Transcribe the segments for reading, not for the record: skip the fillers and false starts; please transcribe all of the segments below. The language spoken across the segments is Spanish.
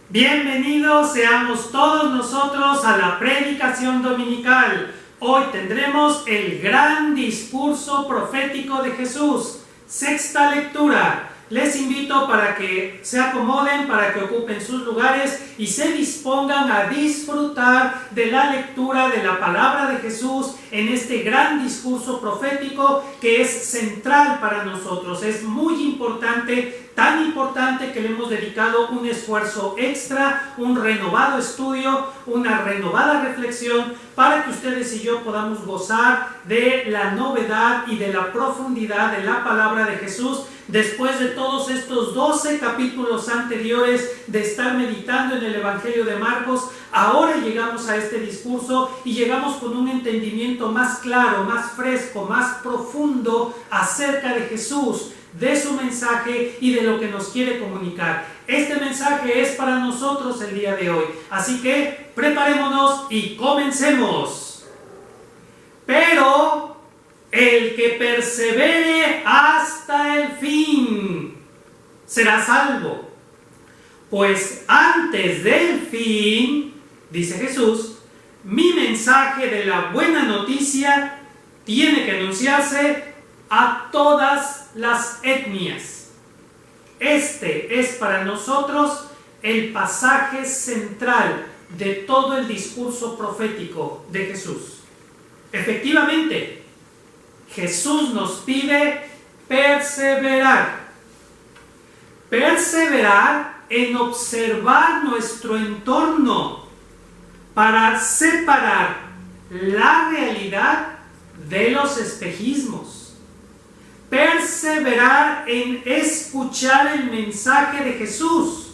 Bienvenidos seamos todos nosotros a la predicación dominical. Hoy tendremos el gran discurso profético de Jesús, sexta lectura. Les invito para que se acomoden, para que ocupen sus lugares y se dispongan a disfrutar de la lectura de la palabra de Jesús en este gran discurso profético que es central para nosotros. Es muy importante, tan importante que le hemos dedicado un esfuerzo extra, un renovado estudio, una renovada reflexión para que ustedes y yo podamos gozar de la novedad y de la profundidad de la palabra de Jesús. Después de todos estos 12 capítulos anteriores de estar meditando en el Evangelio de Marcos, ahora llegamos a este discurso y llegamos con un entendimiento más claro, más fresco, más profundo acerca de Jesús, de su mensaje y de lo que nos quiere comunicar. Este mensaje es para nosotros el día de hoy, así que preparémonos y comencemos. Pero el que persevere hasta el fin será salvo. Pues antes del fin, dice Jesús, mi mensaje de la buena noticia tiene que anunciarse a todas las etnias. Este es para nosotros el pasaje central de todo el discurso profético de Jesús. Efectivamente, Jesús nos pide perseverar. Perseverar en observar nuestro entorno para separar la realidad de los espejismos. Perseverar en escuchar el mensaje de Jesús,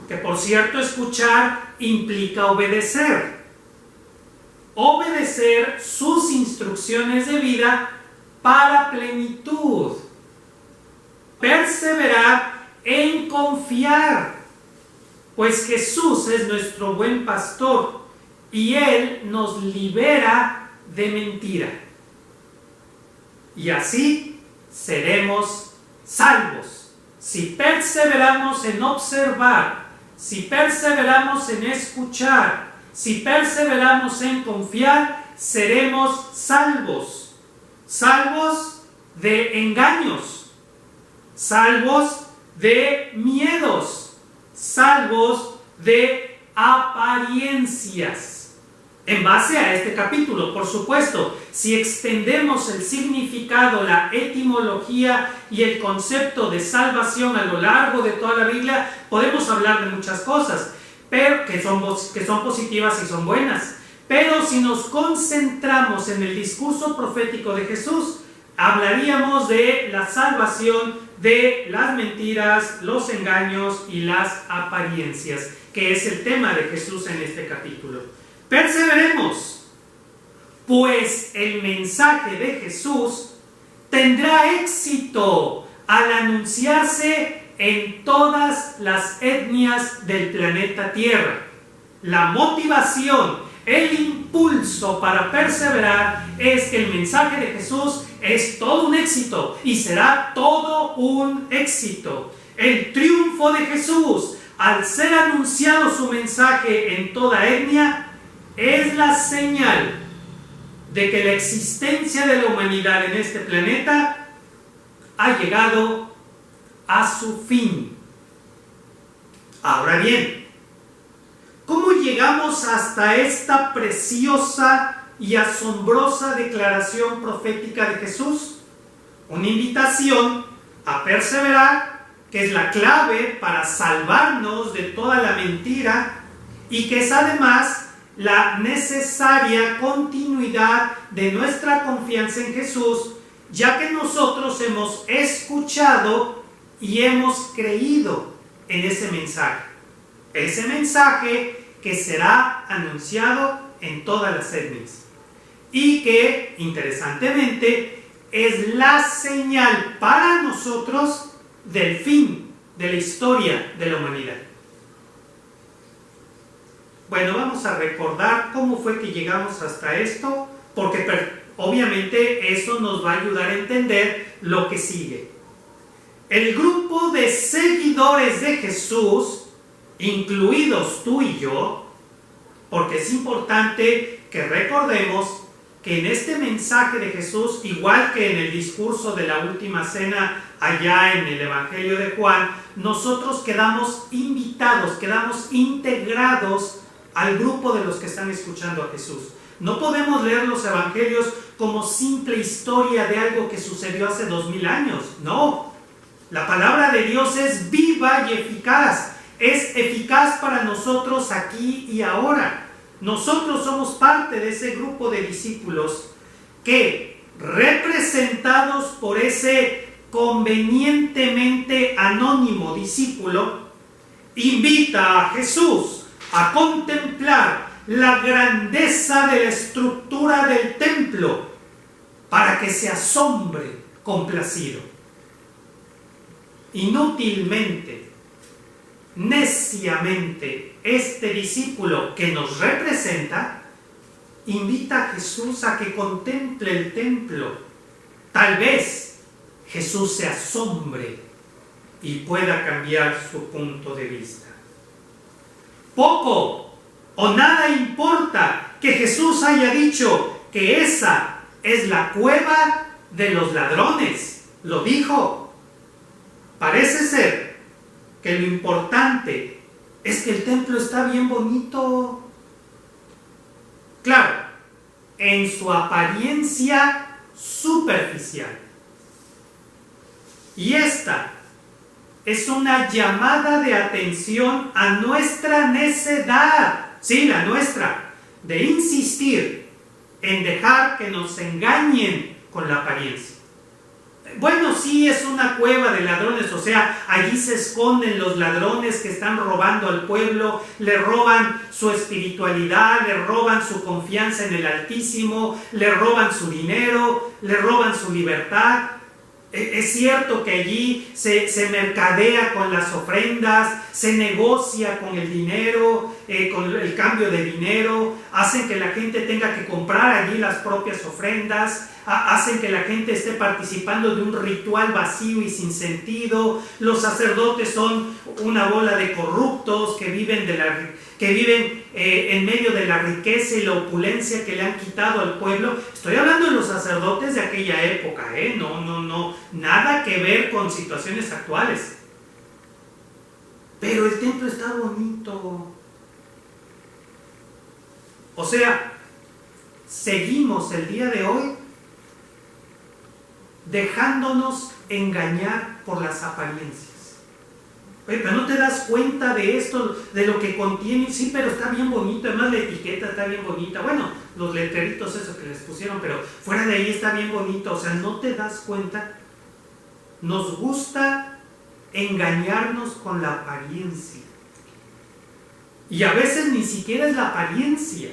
que por cierto escuchar implica obedecer. Obedecer sus instrucciones de vida para plenitud. Perseverar en confiar, pues Jesús es nuestro buen pastor y Él nos libera de mentira. Y así seremos salvos. Si perseveramos en observar, si perseveramos en escuchar, si perseveramos en confiar, seremos salvos. Salvos de engaños, salvos de miedos, salvos de apariencias. En base a este capítulo, por supuesto, si extendemos el significado, la etimología y el concepto de salvación a lo largo de toda la Biblia, podemos hablar de muchas cosas, pero que son positivas y son buenas. Pero si nos concentramos en el discurso profético de Jesús, hablaríamos de la salvación de las mentiras, los engaños y las apariencias, que es el tema de Jesús en este capítulo. Perseveremos, pues el mensaje de Jesús tendrá éxito al anunciarse en todas las etnias del planeta Tierra. La motivación, el impulso para perseverar es que el mensaje de Jesús es todo un éxito y será todo un éxito. El triunfo de Jesús, al ser anunciado su mensaje en toda etnia, es la señal de que la existencia de la humanidad en este planeta ha llegado a su fin. Ahora bien, ¿cómo llegamos hasta esta preciosa y asombrosa declaración profética de Jesús? Una invitación a perseverar, que es la clave para salvarnos de toda la mentira y que es además la necesaria continuidad de nuestra confianza en Jesús, ya que nosotros hemos escuchado y hemos creído en ese mensaje que será anunciado en todas las etnias y que, interesantemente, es la señal para nosotros del fin de la historia de la humanidad. Bueno, vamos a recordar cómo fue que llegamos hasta esto, porque obviamente eso nos va a ayudar a entender lo que sigue. El grupo de seguidores de Jesús incluidos tú y yo, porque es importante que recordemos que en este mensaje de Jesús, igual que en el discurso de la última cena allá en el Evangelio de Juan, nosotros quedamos invitados, quedamos integrados al grupo de los que están escuchando a Jesús. No podemos leer los evangelios como simple historia de algo que sucedió hace 2000 años. No, la palabra de Dios es viva y eficaz. Es eficaz para nosotros aquí y ahora. Nosotros somos parte de ese grupo de discípulos que, representados por ese convenientemente anónimo discípulo, invita a Jesús a contemplar la grandeza de la estructura del templo para que se asombre complacido. Inútilmente, neciamente, este discípulo que nos representa invita a Jesús a que contemple el templo. Tal vez Jesús se asombre y pueda cambiar su punto de vista. Poco o nada importa que Jesús haya dicho que esa es la cueva de los ladrones. Lo dijo. Parece ser que lo importante es que el templo está bien bonito. Claro, en su apariencia superficial. Y esta es una llamada de atención a nuestra necedad. Sí, la nuestra, de insistir en dejar que nos engañen con la apariencia. Bueno, sí, es una cueva de ladrones, o sea, allí se esconden los ladrones que están robando al pueblo, le roban su espiritualidad, le roban su confianza en el Altísimo, le roban su dinero, le roban su libertad. Es cierto que allí se mercadea con las ofrendas, se negocia con el dinero, con el cambio de dinero, hacen que la gente tenga que comprar allí las propias ofrendas, hacen que la gente esté participando de un ritual vacío y sin sentido. Los sacerdotes son una bola de corruptos que viven en medio de la riqueza y la opulencia que le han quitado al pueblo. Estoy hablando de los sacerdotes de aquella época, no, nada que ver con situaciones actuales. Pero el templo está bonito. O sea, seguimos el día de hoy dejándonos engañar por las apariencias. Oye, pero no te das cuenta de esto, de lo que contiene. Sí, pero está bien bonito, además la etiqueta está bien bonita. Bueno, los letreritos esos que les pusieron, pero fuera de ahí está bien bonito. O sea, no te das cuenta. Nos gusta engañarnos con la apariencia. Y a veces ni siquiera es la apariencia.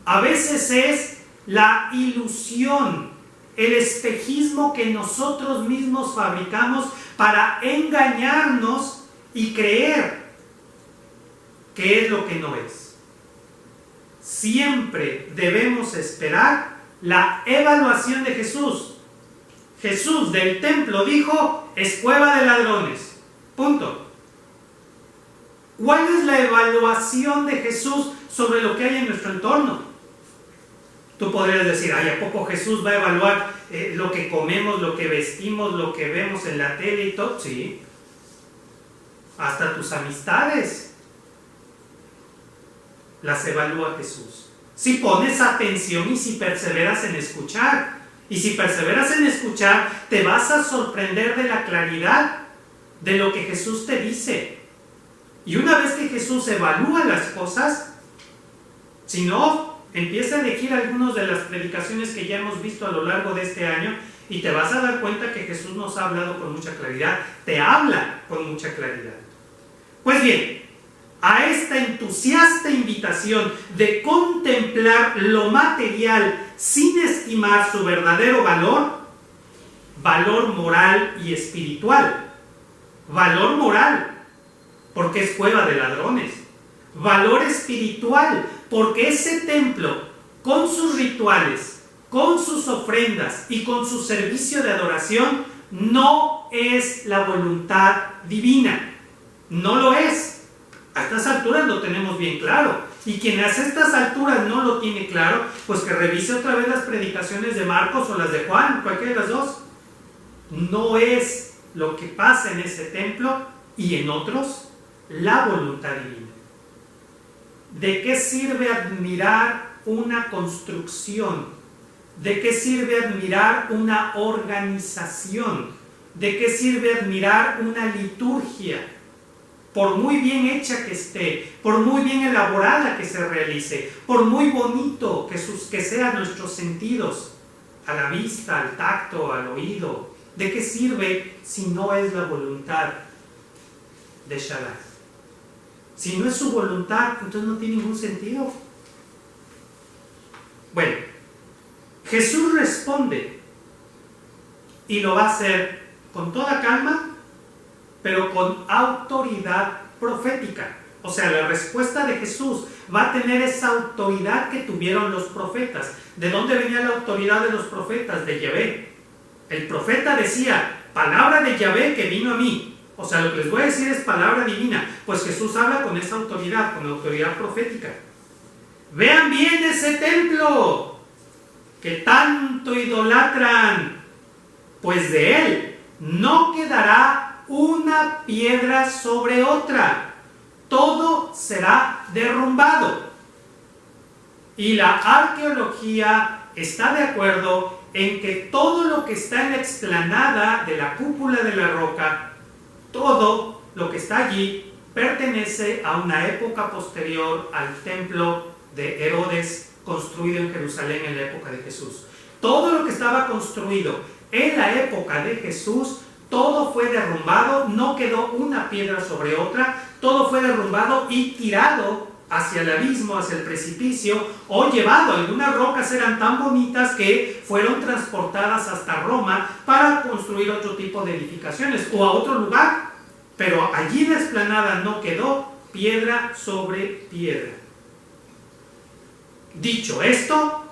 A veces es la ilusión, el espejismo que nosotros mismos fabricamos para engañarnos y creer que es lo que no es. Siempre debemos esperar la evaluación de Jesús. Jesús del templo dijo, es cueva de ladrones. Punto. ¿Cuál es la evaluación de Jesús sobre lo que hay en nuestro entorno? Tú podrías decir, ¿a poco Jesús va a evaluar lo que comemos, lo que vestimos, lo que vemos en la tele y todo? Sí. Hasta tus amistades las evalúa Jesús. Si pones atención y si perseveras en escuchar. Y si perseveras en escuchar, te vas a sorprender de la claridad de lo que Jesús te dice. Y una vez que Jesús evalúa las cosas, si no, empieza a elegir algunas de las predicaciones que ya hemos visto a lo largo de este año y te vas a dar cuenta que Jesús nos ha hablado con mucha claridad, te habla con mucha claridad. Pues bien, a esta entusiasta invitación de contemplar lo material sin estimar su verdadero valor moral y espiritual. Valor moral, porque es cueva de ladrones. Valor espiritual, porque ese templo, con sus rituales, con sus ofrendas y con su servicio de adoración, no es la voluntad divina. No lo es. estas alturas lo tenemos bien claro. Y quien a estas alturas no lo tiene claro, pues que revise otra vez las predicaciones de Marcos o las de Juan, cualquiera de las dos. No es lo que pasa en ese templo y en otros la voluntad divina. ¿De qué sirve admirar una construcción? ¿De qué sirve admirar una organización? ¿De qué sirve admirar una liturgia? Por muy bien hecha que esté, por muy bien elaborada que se realice, por muy bonito que sean nuestros sentidos, a la vista, al tacto, al oído, ¿de qué sirve si no es la voluntad de Shaddai? Si no es su voluntad, entonces no tiene ningún sentido. Bueno, Jesús responde y lo va a hacer con toda calma, pero con autoridad profética. O sea, la respuesta de Jesús va a tener esa autoridad que tuvieron los profetas. ¿De dónde venía la autoridad de los profetas? De Yahvé. El profeta decía, palabra de Yahvé que vino a mí. O sea, lo que les voy a decir es palabra divina. Pues Jesús habla con esa autoridad, con autoridad profética. Vean bien ese templo que tanto idolatran, pues de él no quedará una piedra sobre otra, todo será derrumbado. Y la arqueología está de acuerdo en que todo lo que está en la explanada de la cúpula de la roca, todo lo que está allí, pertenece a una época posterior al templo de Herodes, construido en Jerusalén en la época de Jesús. Todo lo que estaba construido en la época de Jesús, todo fue derrumbado, no quedó una piedra sobre otra, todo fue derrumbado y tirado hacia el abismo, hacia el precipicio, o llevado. Algunas rocas eran tan bonitas que fueron transportadas hasta Roma para construir otro tipo de edificaciones, o a otro lugar, pero allí en la explanada no quedó piedra sobre piedra. Dicho esto,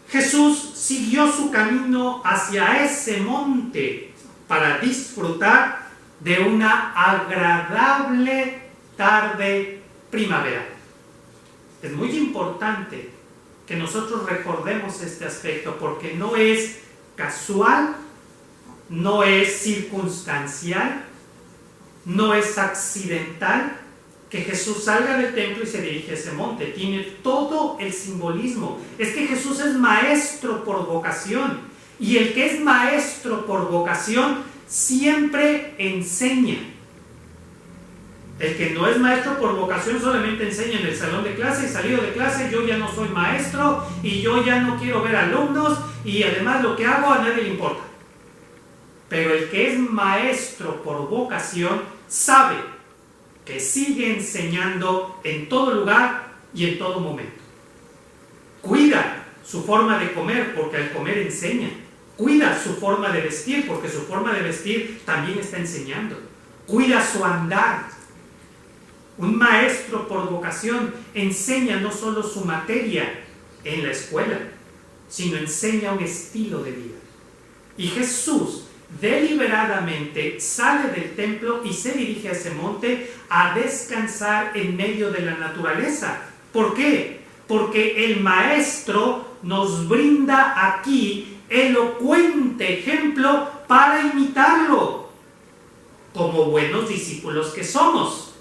Jesús siguió su camino hacia ese monte para disfrutar de una agradable tarde primaveral. Es muy importante que nosotros recordemos este aspecto porque no es casual, no es circunstancial, no es accidental que Jesús salga del templo y se dirige a ese monte. Tiene todo el simbolismo. Es que Jesús es maestro por vocación. Y el que es maestro por vocación siempre enseña. El que no es maestro por vocación solamente enseña en el salón de clase y salido de clase, yo ya no soy maestro y yo ya no quiero ver alumnos y además lo que hago a nadie le importa. Pero el que es maestro por vocación sabe que sigue enseñando en todo lugar y en todo momento. Cuida su forma de comer porque al comer enseña. Cuida su forma de vestir porque su forma de vestir también está enseñando. Cuida su andar. Un maestro por vocación enseña no solo su materia en la escuela, sino enseña un estilo de vida. Y Jesús deliberadamente sale del templo y se dirige a ese monte a descansar en medio de la naturaleza. ¿Por qué? Porque el maestro nos brinda aquí elocuente ejemplo para imitarlo, como buenos discípulos que somos.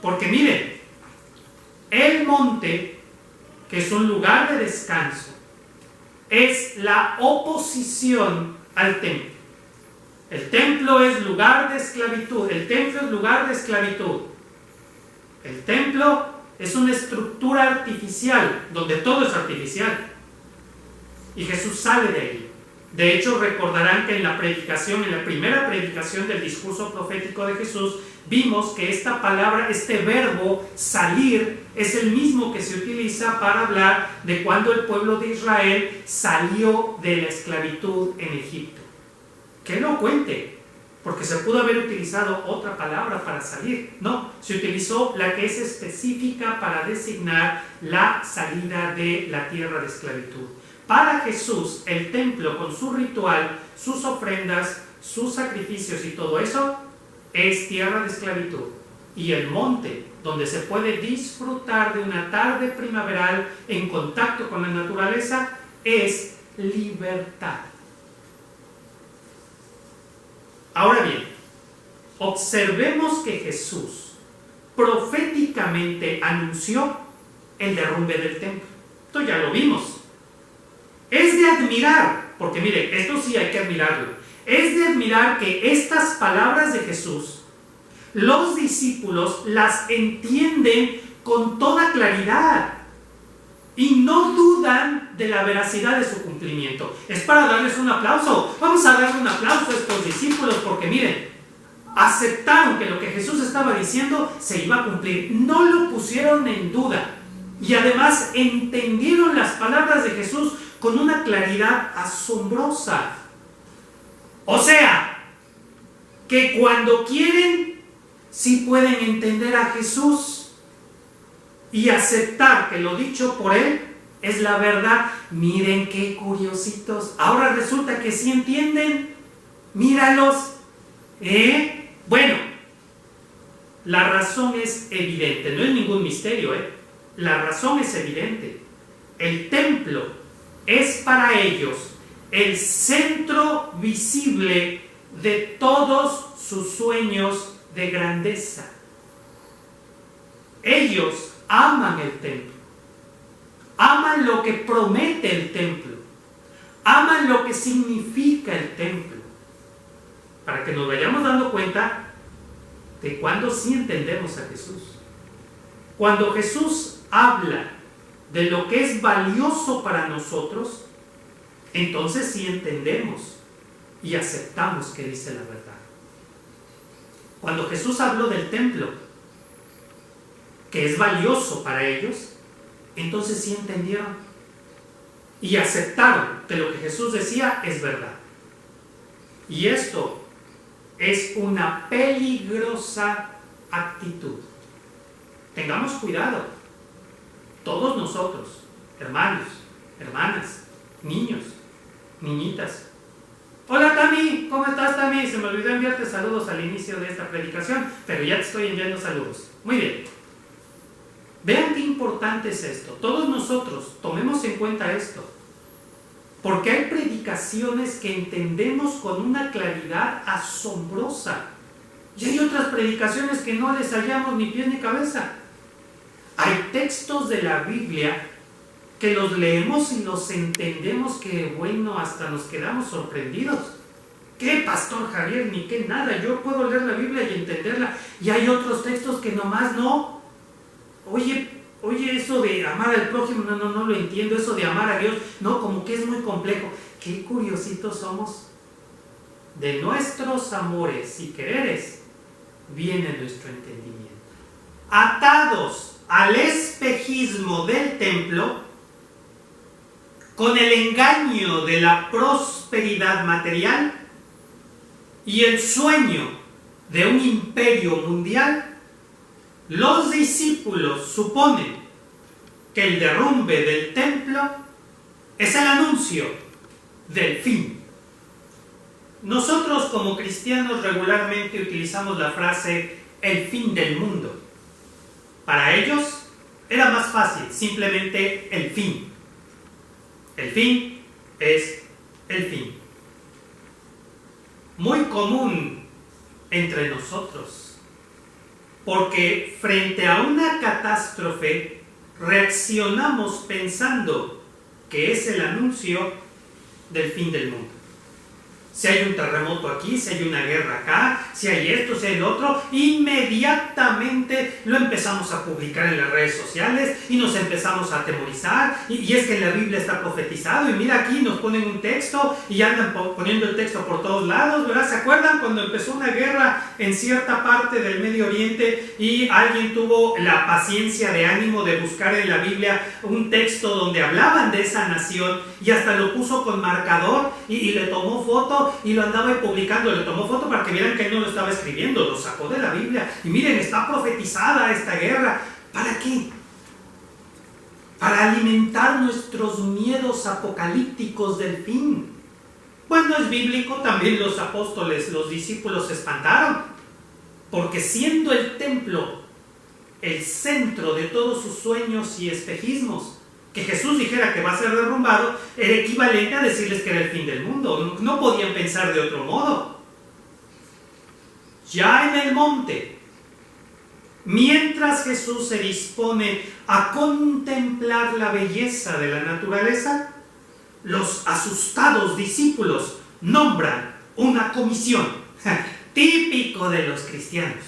Porque miren, el monte, que es un lugar de descanso, es la oposición al templo. El templo es lugar de esclavitud. El templo es lugar de esclavitud. El templo es una estructura artificial, donde todo es artificial. Y Jesús sale de ahí. De hecho, recordarán que en la primera predicación del discurso profético de Jesús, vimos que esta palabra, este verbo salir, es el mismo que se utiliza para hablar de cuando el pueblo de Israel salió de la esclavitud en Egipto. ¡Qué elocuente! Porque se pudo haber utilizado otra palabra para salir. No, se utilizó la que es específica para designar la salida de la tierra de esclavitud. Para Jesús, el templo con su ritual, sus ofrendas, sus sacrificios y todo eso, es tierra de esclavitud. y el monte donde se puede disfrutar de una tarde primaveral en contacto con la naturaleza es libertad. Ahora bien, observemos que Jesús proféticamente anunció el derrumbe del templo. Esto ya lo vimos. Es de admirar, porque mire, esto sí hay que admirarlo. Es de admirar que estas palabras de Jesús, los discípulos las entienden con toda claridad y no dudan de la veracidad de su cumplimiento. Es para darles un aplauso. Vamos a darle un aplauso a estos discípulos porque miren, aceptaron que lo que Jesús estaba diciendo se iba a cumplir. No lo pusieron en duda y además entendieron las palabras de Jesús con una claridad asombrosa. O sea, que cuando quieren, sí pueden entender a Jesús y aceptar que lo dicho por Él es la verdad. Miren qué curiositos. Ahora resulta que sí entienden. Míralos. Bueno, la razón es evidente. No es ningún misterio, La razón es evidente. El templo es para ellos el centro visible de todos sus sueños de grandeza. Ellos aman el templo, aman lo que promete el templo, aman lo que significa el templo, para que nos vayamos dando cuenta de cuando sí entendemos a Jesús. Cuando Jesús habla de lo que es valioso para nosotros, entonces sí entendemos y aceptamos que dice la verdad. Cuando Jesús habló del templo, que es valioso para ellos, entonces sí entendieron y aceptaron que lo que Jesús decía es verdad. Y esto es una peligrosa actitud. Tengamos cuidado, todos nosotros, hermanos, hermanas, niños, niñitas. Hola Tami, ¿cómo estás Tami? Se me olvidó enviarte saludos al inicio de esta predicación, pero ya te estoy enviando saludos. Muy bien. Vean qué importante es esto. Todos nosotros tomemos en cuenta esto, porque hay predicaciones que entendemos con una claridad asombrosa y hay otras predicaciones que no les hallamos ni pies ni cabeza. Hay textos de la Biblia que los leemos y los entendemos que, bueno, hasta nos quedamos sorprendidos. ¿Qué, Pastor Javier? Ni qué nada, yo puedo leer la Biblia y entenderla. Y hay otros textos que nomás no. Oye, eso de amar al prójimo, no lo entiendo. Eso de amar a Dios, no, como que es muy complejo. Qué curiositos somos. De nuestros amores y quereres viene nuestro entendimiento. Atados al espejismo del templo, con el engaño de la prosperidad material y el sueño de un imperio mundial, los discípulos suponen que el derrumbe del templo es el anuncio del fin. Nosotros como cristianos regularmente utilizamos la frase el fin del mundo. Para ellos era más fácil, simplemente el fin. El fin es el fin. Muy común entre nosotros, porque frente a una catástrofe reaccionamos pensando que es el anuncio del fin del mundo. Si hay un terremoto aquí, si hay una guerra acá, si hay esto, si hay lo otro, inmediatamente lo empezamos a publicar en las redes sociales y nos empezamos a atemorizar. Y es que en la Biblia está profetizado y mira aquí nos ponen un texto y andan poniendo el texto por todos lados, ¿verdad? ¿Se acuerdan cuando empezó una guerra en cierta parte del Medio Oriente y alguien tuvo la paciencia de ánimo de buscar en la Biblia un texto donde hablaban de esa nación y hasta lo puso con marcador y le tomó foto y lo andaba publicando, le tomó foto para que vieran que él no lo estaba escribiendo, lo sacó de la Biblia y miren, está profetizada esta guerra? ¿Para qué? Para alimentar nuestros miedos apocalípticos del fin. Bueno, es bíblico, también los apóstoles, los discípulos se espantaron porque siendo el templo el centro de todos sus sueños y espejismos, que Jesús dijera que va a ser derrumbado era equivalente a decirles que era el fin del mundo. No podían pensar de otro modo. Ya en el monte, mientras Jesús se dispone a contemplar la belleza de la naturaleza, los asustados discípulos nombran una comisión, típico de los cristianos.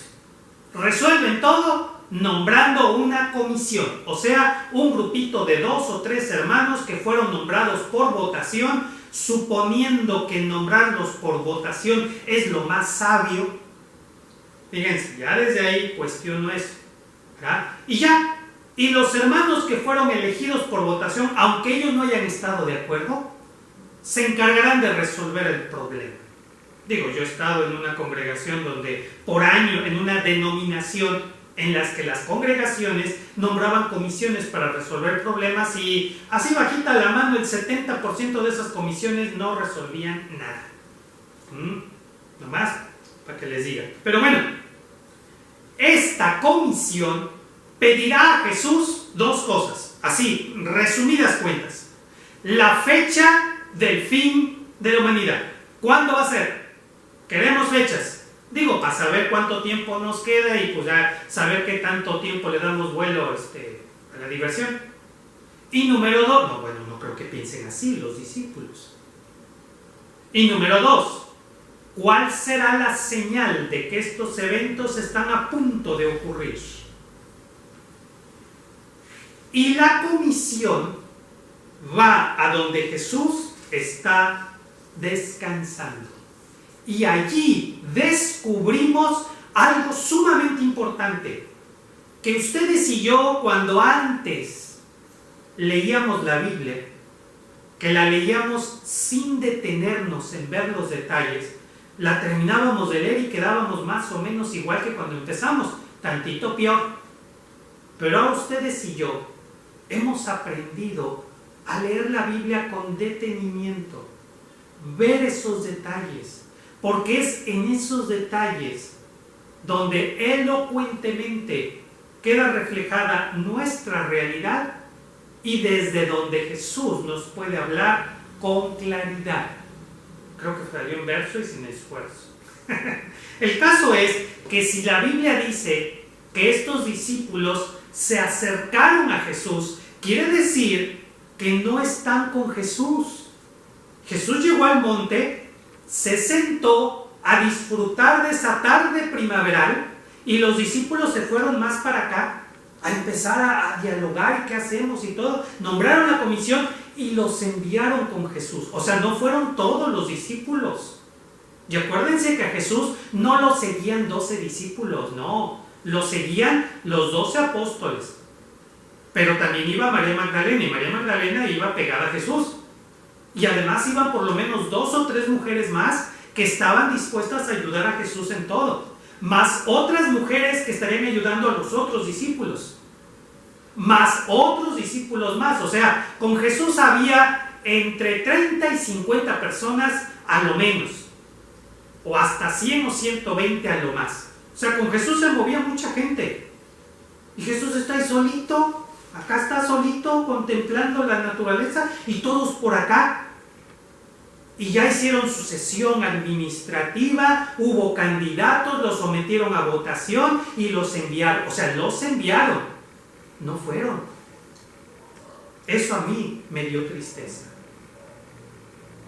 Resuelven todo nombrando una comisión, o sea, un grupito de 2 o 3 hermanos que fueron nombrados por votación, suponiendo que nombrarlos por votación es lo más sabio. Fíjense, ya desde ahí cuestiono eso, ¿verdad? Y los hermanos que fueron elegidos por votación, aunque ellos no hayan estado de acuerdo, se encargarán de resolver el problema. Digo, yo he estado en una congregación donde por año, en una denominación en las que las congregaciones nombraban comisiones para resolver problemas y así bajita la mano el 70% de esas comisiones no resolvían nada. Nomás para que les diga. Pero bueno, esta comisión pedirá a Jesús 2 cosas, así, resumidas cuentas. La fecha del fin de la humanidad. ¿Cuándo va a ser? Queremos fechas. Digo, para saber cuánto tiempo nos queda y pues ya saber qué tanto tiempo le damos vuelo a la diversión. Y número 2, no creo que piensen así los discípulos. Y número 2, ¿cuál será la señal de que estos eventos están a punto de ocurrir? Y la comisión va a donde Jesús está descansando. Y allí descubrimos algo sumamente importante, que ustedes y yo cuando antes leíamos la Biblia, que la leíamos sin detenernos en ver los detalles, la terminábamos de leer y quedábamos más o menos igual que cuando empezamos, tantito peor. Pero ahora ustedes y yo hemos aprendido a leer la Biblia con detenimiento, ver esos detalles, porque es en esos detalles donde elocuentemente queda reflejada nuestra realidad y desde donde Jesús nos puede hablar con claridad. Creo que salió en verso y sin esfuerzo. El caso es que si la Biblia dice que estos discípulos se acercaron a Jesús, quiere decir que no están con Jesús. Jesús llegó al monte, se sentó a disfrutar de esa tarde primaveral y los discípulos se fueron más para acá a empezar a dialogar y qué hacemos y todo. Nombraron la comisión y los enviaron con Jesús. O sea, no fueron todos los discípulos. Y acuérdense que a Jesús no lo seguían 12 discípulos, no. Lo seguían los 12 apóstoles. Pero también iba María Magdalena y María Magdalena iba pegada a Jesús. Y además iban por lo menos 2 o 3 mujeres más que estaban dispuestas a ayudar a Jesús en todo. Más otras mujeres que estarían ayudando a los otros discípulos. Más otros discípulos más. O sea, con Jesús había entre 30 y 50 personas a lo menos. O hasta 100 o 120 a lo más. O sea, con Jesús se movía mucha gente. Y Jesús está ahí solito. Acá está solito contemplando la naturaleza y todos por acá. Y ya hicieron su sesión administrativa, hubo candidatos, los sometieron a votación y los enviaron. O sea, los enviaron, no fueron. Eso a mí me dio tristeza.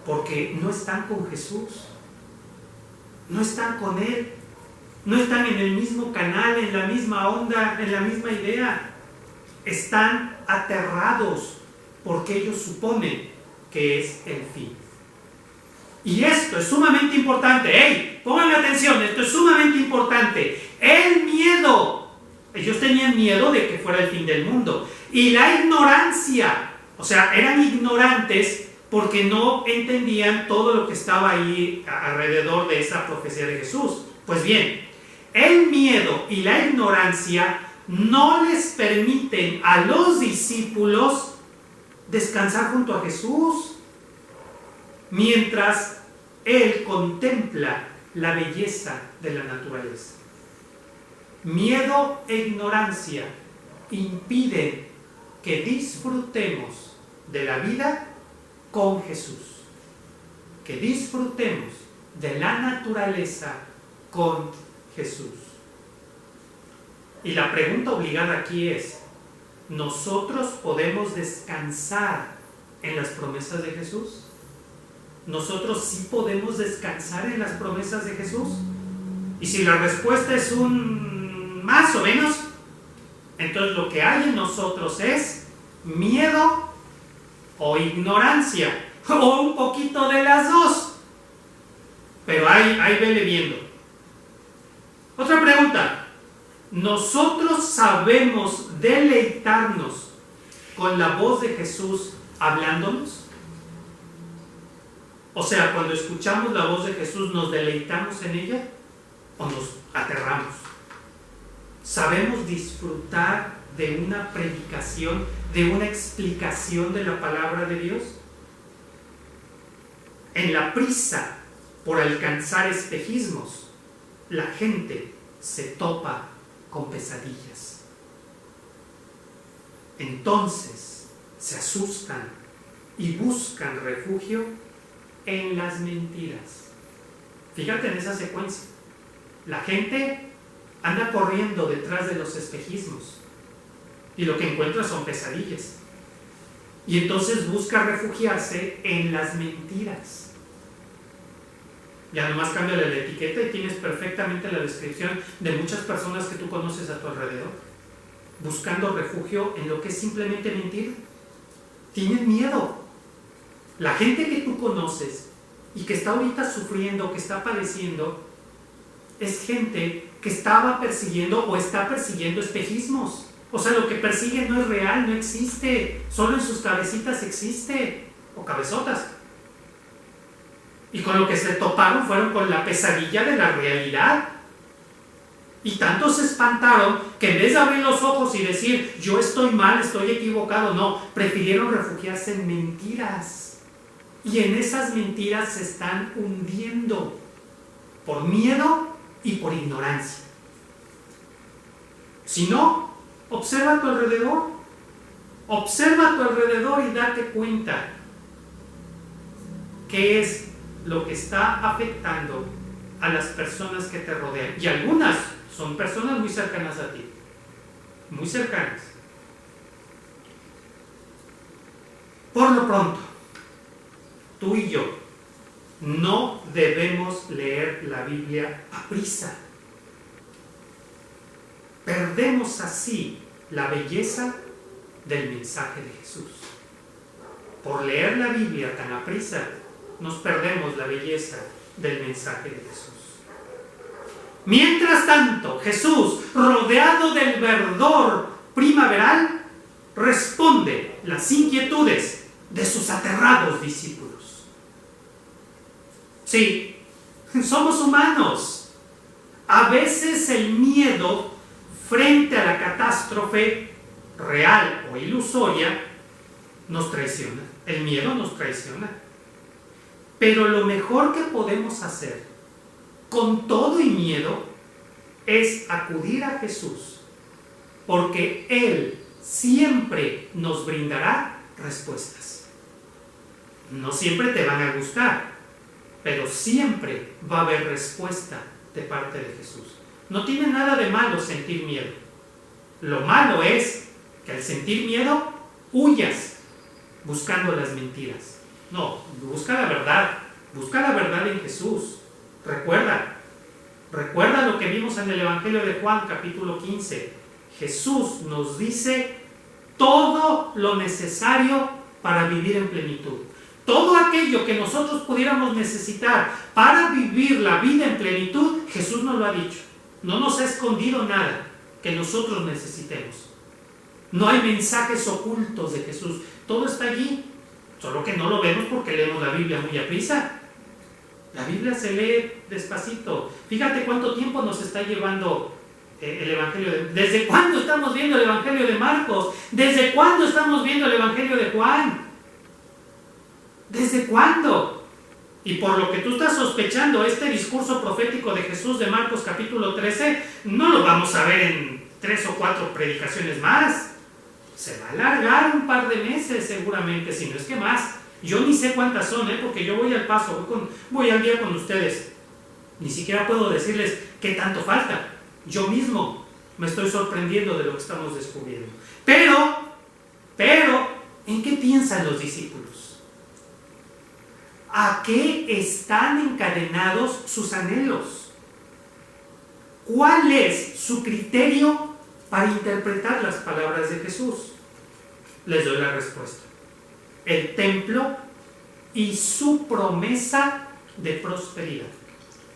Porque no están con Jesús. No están con Él. No están en el mismo canal, en la misma onda, en la misma idea. Están aterrados porque ellos suponen que es el fin. Y esto es sumamente importante. ¡Ey! Pongan atención, esto es sumamente importante. El miedo. Ellos tenían miedo de que fuera el fin del mundo. Y la ignorancia. O sea, eran ignorantes porque no entendían todo lo que estaba ahí alrededor de esa profecía de Jesús. Pues bien, el miedo y la ignorancia no les permiten a los discípulos descansar junto a Jesús mientras Él contempla la belleza de la naturaleza. miedo e ignorancia impiden que disfrutemos de la vida con Jesús, que disfrutemos de la naturaleza con Jesús. Y la pregunta obligada aquí es, ¿nosotros podemos descansar en las promesas de Jesús? ¿Nosotros sí podemos descansar en las promesas de Jesús? Y si la respuesta es un más o menos, entonces lo que hay en nosotros es miedo o ignorancia, o un poquito de las dos. Pero ahí vele viendo. Otra pregunta. ¿Nosotros sabemos deleitarnos con la voz de Jesús hablándonos? O sea, cuando escuchamos la voz de Jesús, ¿nos deleitamos en ella o nos aterramos? ¿Sabemos disfrutar de una predicación, de una explicación de la palabra de Dios? En la prisa por alcanzar espejismos, la gente se topa con pesadillas. Entonces se asustan y buscan refugio en las mentiras. Fíjate en esa secuencia. La gente anda corriendo detrás de los espejismos y lo que encuentra son pesadillas. Y entonces busca refugiarse en las mentiras. Ya nomás cambia la etiqueta y tienes perfectamente la descripción de muchas personas que tú conoces a tu alrededor, buscando refugio en lo que es simplemente mentir. Tienen miedo. La gente que tú conoces y que está ahorita sufriendo, que está padeciendo, es gente que estaba persiguiendo o está persiguiendo espejismos. O sea, lo que persigue no es real, no existe, solo en sus cabecitas existe, o cabezotas. Y con lo que se toparon fueron con la pesadilla de la realidad. Y tanto se espantaron que en vez de abrir los ojos y decir, yo estoy mal, estoy equivocado, no, prefirieron refugiarse en mentiras. Y en esas mentiras se están hundiendo por miedo y por ignorancia. Si no, observa a tu alrededor. Observa a tu alrededor y date cuenta qué es lo que está afectando a las personas que te rodean. Y algunas son personas muy cercanas a ti, muy cercanas. Por lo pronto, tú y yo no debemos leer la Biblia a prisa. Perdemos así la belleza del mensaje de Jesús. Por leer la Biblia tan a prisa, nos perdemos la belleza del mensaje de Jesús. Mientras tanto, Jesús, rodeado del verdor primaveral, responde las inquietudes de sus aterrados discípulos. Sí, somos humanos. A veces el miedo frente a la catástrofe real o ilusoria nos traiciona. El miedo nos traiciona. Pero lo mejor que podemos hacer, con todo y miedo, es acudir a Jesús, porque Él siempre nos brindará respuestas. No siempre te van a gustar, pero siempre va a haber respuesta de parte de Jesús. No tiene nada de malo sentir miedo. Lo malo es que al sentir miedo huyas buscando las mentiras. No, busca la verdad en Jesús. Recuerda lo que vimos en el Evangelio de Juan, capítulo 15. Jesús nos dice todo lo necesario para vivir en plenitud. Todo aquello que nosotros pudiéramos necesitar para vivir la vida en plenitud, Jesús nos lo ha dicho. No nos ha escondido nada que nosotros necesitemos. No hay mensajes ocultos de Jesús. Todo está allí. Solo que no lo vemos porque leemos la Biblia muy a prisa. La Biblia se lee despacito. Fíjate cuánto tiempo nos está llevando el Evangelio ¿Desde cuándo estamos viendo el Evangelio de Marcos? ¿Desde cuándo estamos viendo el Evangelio de Juan? ¿Desde cuándo? Y por lo que tú estás sospechando, este discurso profético de Jesús de Marcos capítulo 13, no lo vamos a ver en 3 o 4 predicaciones más. Se va a alargar un par de meses seguramente, si no es que más. Yo ni sé cuántas son, porque yo voy al paso, voy al día con ustedes. Ni siquiera puedo decirles qué tanto falta. Yo mismo me estoy sorprendiendo de lo que estamos descubriendo. Pero, ¿en qué piensan los discípulos? ¿A qué están encadenados sus anhelos? ¿Cuál es su criterio para interpretar las palabras de Jesús? Les doy la respuesta. El templo y su promesa de prosperidad.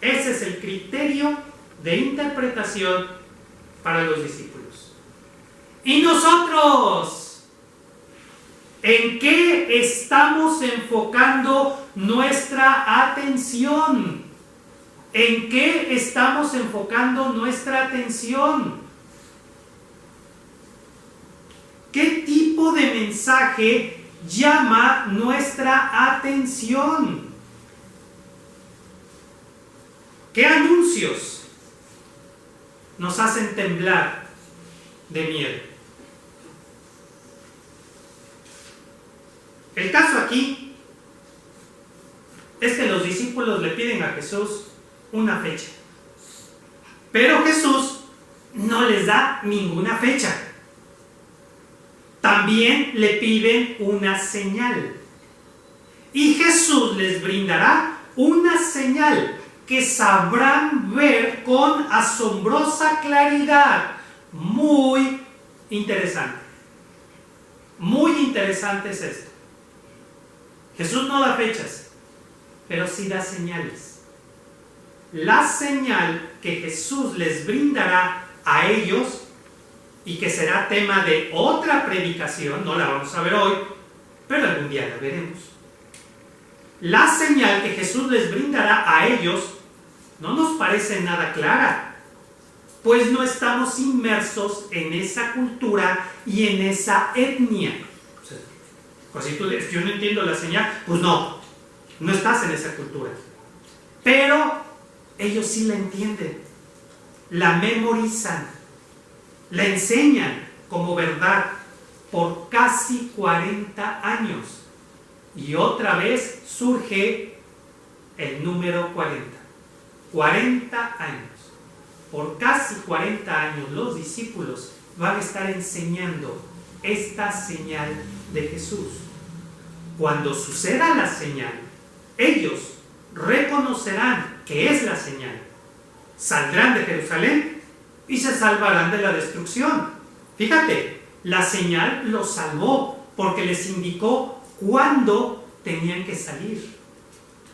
Ese es el criterio de interpretación para los discípulos. ¿Y nosotros? ¿En qué estamos enfocando nuestra atención? ¿En qué estamos enfocando nuestra atención? ¿Qué tipo de mensaje llama nuestra atención? ¿Qué anuncios nos hacen temblar de miedo? El caso aquí es que los discípulos le piden a Jesús una fecha, pero Jesús no les da ninguna fecha. También le piden una señal, y Jesús les brindará una señal que sabrán ver con asombrosa claridad. Muy interesante. Muy interesante es esto. Jesús no da fechas, pero sí da señales. La señal que Jesús les brindará a ellos, y que será tema de otra predicación, no la vamos a ver hoy, pero algún día la veremos. La señal que Jesús les brindará a ellos no nos parece nada clara, pues no estamos inmersos en esa cultura y en esa etnia. Pues si tú dices, yo no entiendo la señal, pues no estás en esa cultura. Pero ellos sí la entienden, la memorizan, la enseñan como verdad por casi 40 años. Y otra vez surge el número 40. 40 años. Por casi 40 años los discípulos van a estar enseñando esta señal de Jesús. Cuando suceda la señal, ellos reconocerán que es la señal. Saldrán de Jerusalén y se salvarán de la destrucción. Fíjate, la señal los salvó porque les indicó cuándo tenían que salir.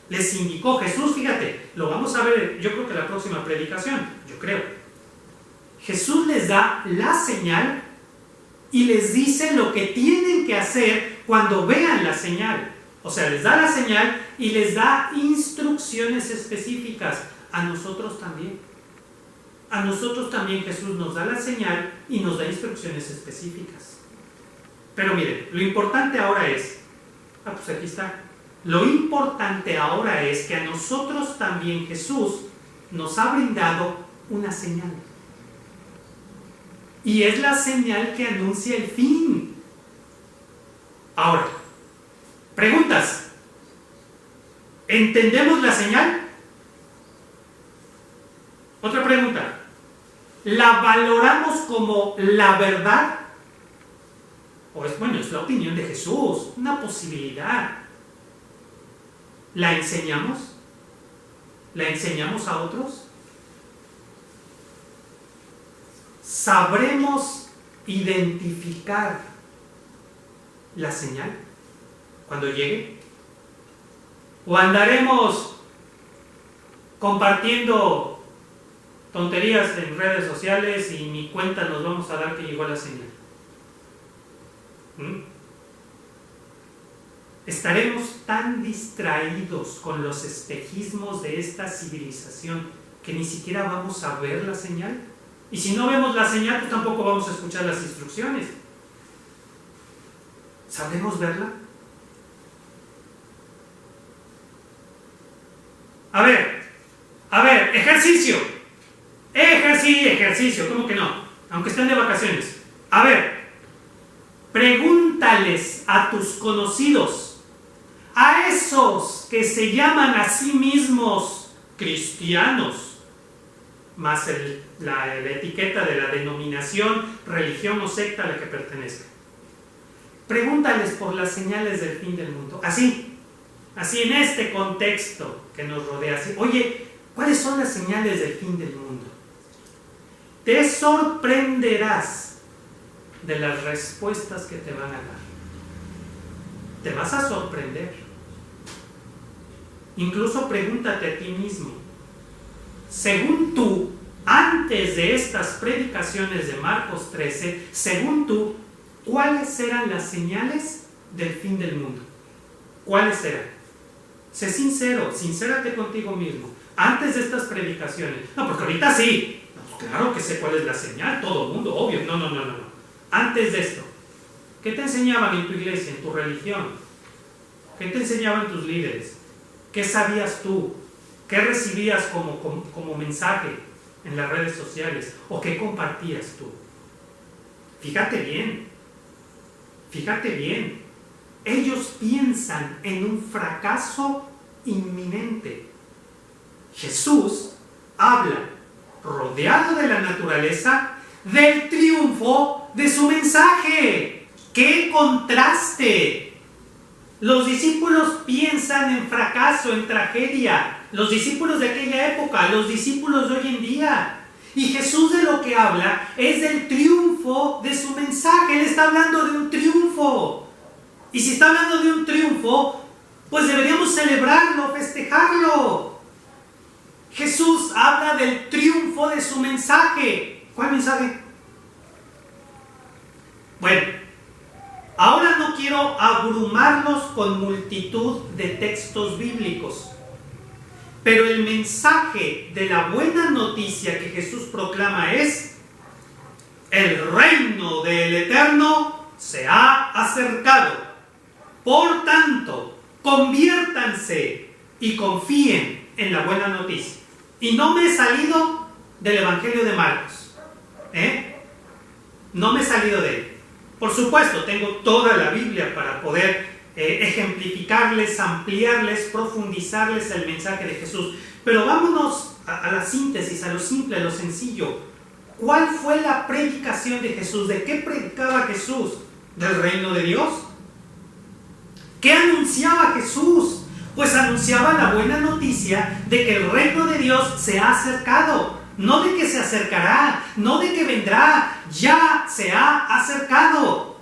Les indicó Jesús, fíjate, lo vamos a ver yo creo que la próxima predicación, yo creo. Jesús les da la señal y les dice lo que tienen que hacer cuando vean la señal. O sea, les da la señal y les da instrucciones específicas. A nosotros también. A nosotros también Jesús nos da la señal y nos da instrucciones específicas. Pero miren, lo importante ahora es, pues aquí está. Lo importante ahora es que a nosotros también Jesús nos ha brindado una señal. Y es la señal que anuncia el fin. Ahora, preguntas. ¿Entendemos la señal? Otra pregunta. ¿La valoramos como la verdad? O es la opinión de Jesús, una posibilidad. ¿La enseñamos? ¿La enseñamos a otros? ¿Sabremos identificar la señal cuando llegue? ¿O andaremos compartiendo tonterías en redes sociales y ni cuenta nos vamos a dar que llegó la señal? Estaremos tan distraídos con los espejismos de esta civilización que ni siquiera vamos a ver la señal. Y si no vemos la señal, pues tampoco vamos a escuchar las instrucciones. ¿Sabremos verla? A ver, ejercicio. Ejercicio, ¿cómo que no? Aunque estén de vacaciones. A ver, pregúntales a tus conocidos, a esos que se llaman a sí mismos cristianos, más la etiqueta de la denominación, religión o secta a la que pertenezcan. Pregúntales por las señales del fin del mundo. Así en este contexto que nos rodea. Así, oye, ¿cuáles son las señales del fin del mundo? Te sorprenderás de las respuestas que te van a dar. Te vas a sorprender. Incluso pregúntate a ti mismo, según tú, antes de estas predicaciones de Marcos 13, según tú, ¿cuáles eran las señales del fin del mundo? ¿Cuáles eran? Sé sincero, sincérate contigo mismo. Antes de estas predicaciones. No, porque ahorita sí. No, claro que sé cuál es la señal, todo el mundo, obvio. No. Antes de esto, ¿qué te enseñaban en tu iglesia, en tu religión? ¿Qué te enseñaban tus líderes? ¿Qué sabías tú? ¿Qué recibías como mensaje en las redes sociales? ¿O qué compartías tú? Fíjate bien. Ellos piensan en un fracaso inminente. Jesús habla, rodeado de la naturaleza, del triunfo de su mensaje. ¡Qué contraste! Los discípulos piensan en fracaso, en tragedia. Los discípulos de aquella época, los discípulos de hoy en día. Y Jesús de lo que habla es del triunfo de su mensaje. Él está hablando de un triunfo. Y si está hablando de un triunfo, pues deberíamos celebrarlo, festejarlo. Jesús habla del triunfo de su mensaje. ¿Cuál mensaje? Bueno, ahora no quiero abrumarlos con multitud de textos bíblicos, pero el mensaje de la buena noticia que Jesús proclama es: el reino del Eterno se ha acercado. Por tanto, conviértanse y confíen en la buena noticia. Y no me he salido del Evangelio de Marcos. No me he salido de él. Por supuesto, tengo toda la Biblia para poder ejemplificarles, ampliarles, profundizarles el mensaje de Jesús. Pero vámonos a la síntesis, a lo simple, a lo sencillo. ¿Cuál fue la predicación de Jesús? ¿De qué predicaba Jesús? ¿Del reino de Dios? ¿Qué anunciaba Jesús? Pues anunciaba la buena noticia de que el reino de Dios se ha acercado. No de que se acercará, no de que vendrá, ya se ha acercado.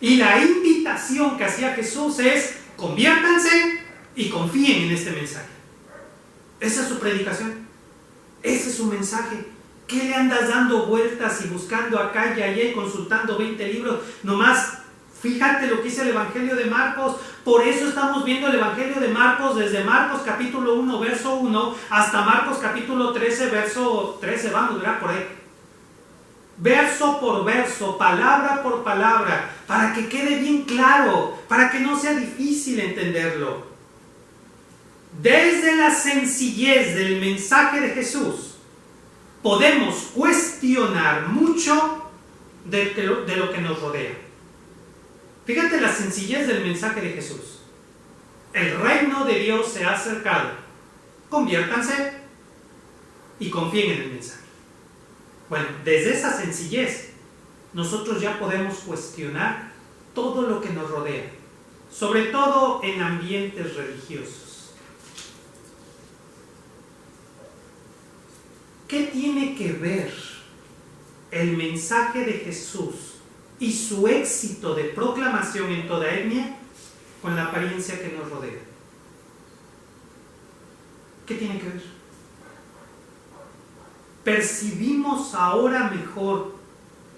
Y la invitación que hacía Jesús es: conviértanse y confíen en este mensaje. Esa es su predicación, ese es su mensaje. ¿Qué le andas dando vueltas y buscando acá y allá y consultando 20 libros? Nomás fíjate lo que dice el Evangelio de Marcos. Por eso estamos viendo el Evangelio de Marcos desde Marcos capítulo 1, verso 1, hasta Marcos capítulo 13, verso 13, vamos, ¿verdad? Por ahí. Verso por verso, palabra por palabra, para que quede bien claro, para que no sea difícil entenderlo. Desde la sencillez del mensaje de Jesús, podemos cuestionar mucho de lo que nos rodea. Fíjate la sencillez del mensaje de Jesús. El reino de Dios se ha acercado. Conviértanse y confíen en el mensaje. Bueno, desde esa sencillez, nosotros ya podemos cuestionar todo lo que nos rodea, sobre todo en ambientes religiosos. ¿Qué tiene que ver el mensaje de Jesús y su éxito de proclamación en toda etnia con la apariencia que nos rodea? ¿Qué tiene que ver? ¿Percibimos ahora mejor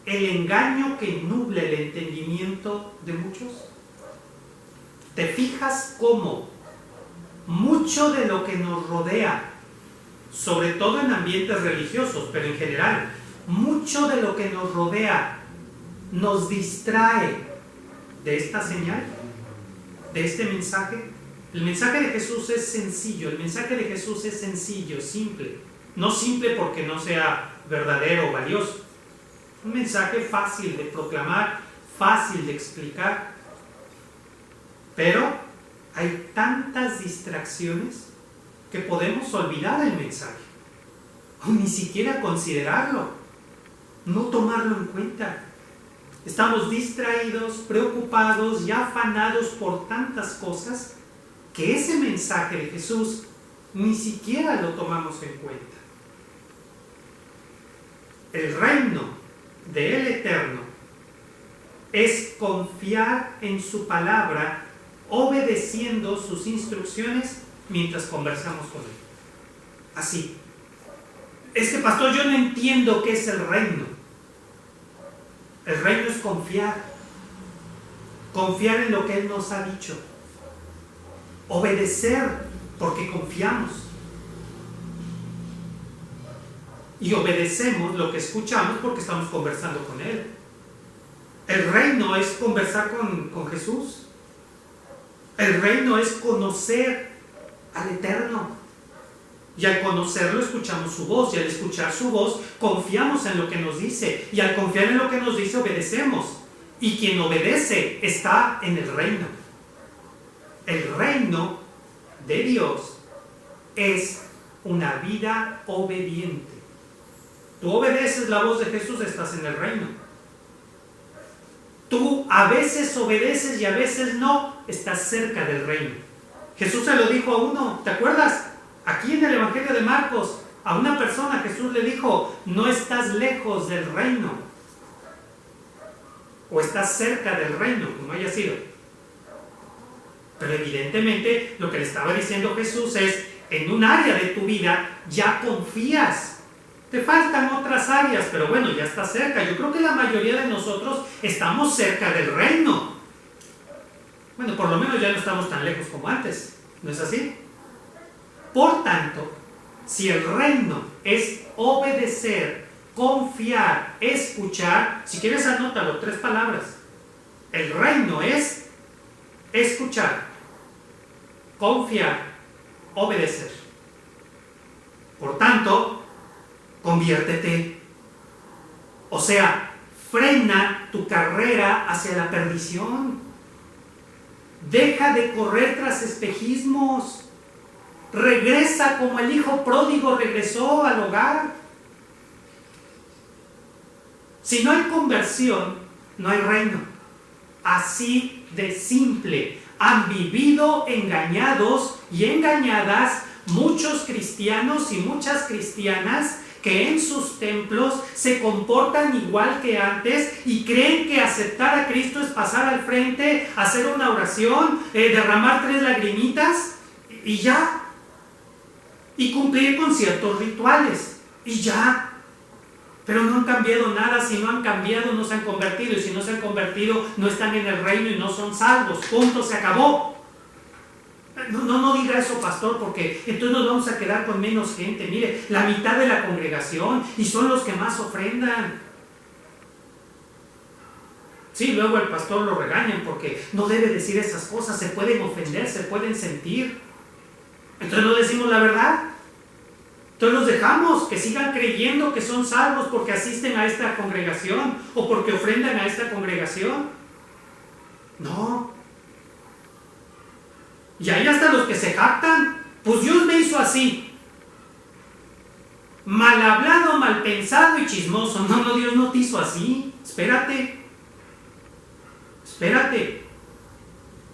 el engaño que nubla el entendimiento de muchos? ¿Te fijas cómo mucho de lo que nos rodea, sobre todo en ambientes religiosos, pero en general, mucho de lo que nos rodea nos distrae de esta señal, de este mensaje? El mensaje de Jesús es sencillo, el mensaje de Jesús es sencillo, simple. No simple porque no sea verdadero o valioso. Un mensaje fácil de proclamar, fácil de explicar. Pero hay tantas distracciones que podemos olvidar el mensaje, o ni siquiera considerarlo, no tomarlo en cuenta. Estamos distraídos, preocupados y afanados por tantas cosas que ese mensaje de Jesús ni siquiera lo tomamos en cuenta. El reino del Eterno es confiar en su palabra, obedeciendo sus instrucciones mientras conversamos con él. Así. Es que, pastor, yo no entiendo qué es el reino. El reino es confiar. Confiar en lo que él nos ha dicho. Obedecer porque confiamos. Y obedecemos lo que escuchamos porque estamos conversando con él. El reino es conversar con Jesús. El reino es conocer al Eterno. Y al conocerlo escuchamos su voz. Y al escuchar su voz confiamos en lo que nos dice. Y al confiar en lo que nos dice obedecemos. Y quien obedece está en el reino. El reino de Dios es una vida obediente. Tú obedeces la voz de Jesús, estás en el reino. Tú a veces obedeces y a veces no, estás cerca del reino. Jesús se lo dijo a uno, ¿te acuerdas? Aquí en el Evangelio de Marcos, a una persona Jesús le dijo, no estás lejos del reino. O estás cerca del reino, como haya sido. Pero evidentemente lo que le estaba diciendo Jesús es, en un área de tu vida ya confías. Te faltan otras áreas, pero bueno, ya estás cerca. Yo creo que la mayoría de nosotros estamos cerca del reino. Bueno, por lo menos ya no estamos tan lejos como antes, ¿no es así? Por tanto, si el reino es obedecer, confiar, escuchar, si quieres anótalo, 3 palabras. El reino es escuchar, confiar, obedecer. Por tanto, conviértete. O sea, frena tu carrera hacia la perdición. Deja de correr tras espejismos. Regresa como el hijo pródigo regresó al hogar. Si no hay conversión, no hay reino. Así de simple. Han vivido engañados y engañadas muchos cristianos y muchas cristianas que en sus templos se comportan igual que antes y creen que aceptar a Cristo es pasar al frente, hacer una oración, derramar 3 lagrimitas y ya. Y cumplir con ciertos rituales y ya. Pero no han cambiado nada. Si no han cambiado, no se han convertido. Y si no se han convertido, no están en el reino y no son salvos. Punto, se acabó. No diga eso, pastor, porque entonces nos vamos a quedar con menos gente. Mire, la mitad de la congregación y son los que más ofrendan. Sí, luego el pastor lo regañan porque no debe decir esas cosas. Se pueden ofender, se pueden sentir. Entonces no decimos la verdad. Entonces los dejamos que sigan creyendo que son salvos porque asisten a esta congregación o porque ofrendan a esta congregación. No. Y ahí hasta los que se jactan, pues Dios me hizo así. Mal hablado, mal pensado y chismoso. No, Dios no te hizo así. Espérate.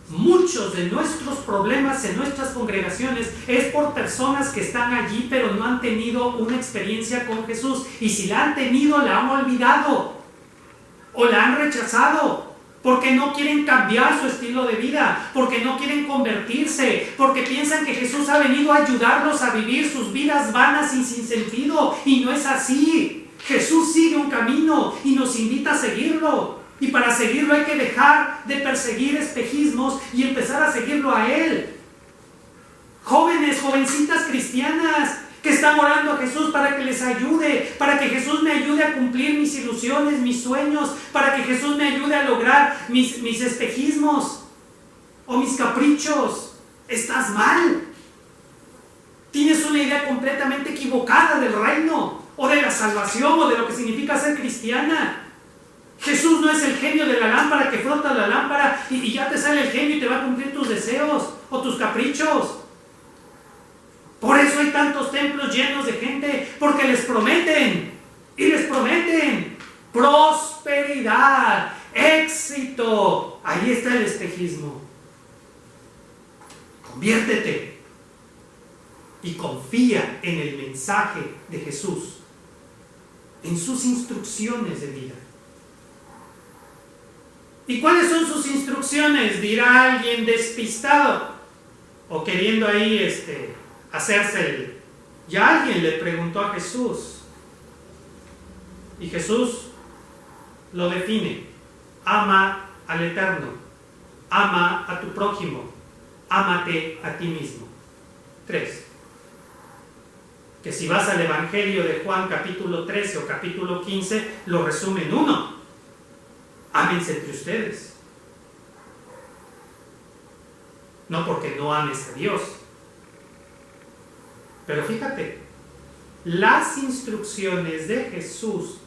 Muchos de nuestros problemas en nuestras congregaciones es por personas que están allí pero no han tenido una experiencia con Jesús. Y si la han tenido, la han olvidado o la han rechazado. Porque no quieren cambiar su estilo de vida, porque no quieren convertirse, porque piensan que Jesús ha venido a ayudarlos a vivir sus vidas vanas y sin sentido. Y no es así. Jesús sigue un camino y nos invita a seguirlo. Y para seguirlo hay que dejar de perseguir espejismos y empezar a seguirlo a Él. Jóvenes, jovencitas cristianas que están orando a Jesús para que les ayude, para que Jesús me ayude a cumplir mis ilusiones, mis sueños, para que Jesús me ayude a lograr mis espejismos o mis caprichos. Estás mal. Tienes una idea completamente equivocada del reino, o de la salvación, o de lo que significa ser cristiana. Jesús no es el genio de la lámpara que frota la lámpara y ya te sale el genio y te va a cumplir tus deseos o tus caprichos. Por eso hay tantos templos llenos de gente, porque les prometen, y les prometen prosperidad, éxito. Ahí está el espejismo. Conviértete y confía en el mensaje de Jesús, en sus instrucciones de vida. ¿Y cuáles son sus instrucciones? Dirá alguien despistado o queriendo ahí hacerse el... Ya alguien le preguntó a Jesús y Jesús lo define: ama al Eterno, ama a tu prójimo, ámate a ti mismo. 3. Que si vas al Evangelio de Juan capítulo 13 o capítulo 15, lo resume en 1: ámense entre ustedes. No porque no ames a Dios. Pero fíjate, las instrucciones de Jesús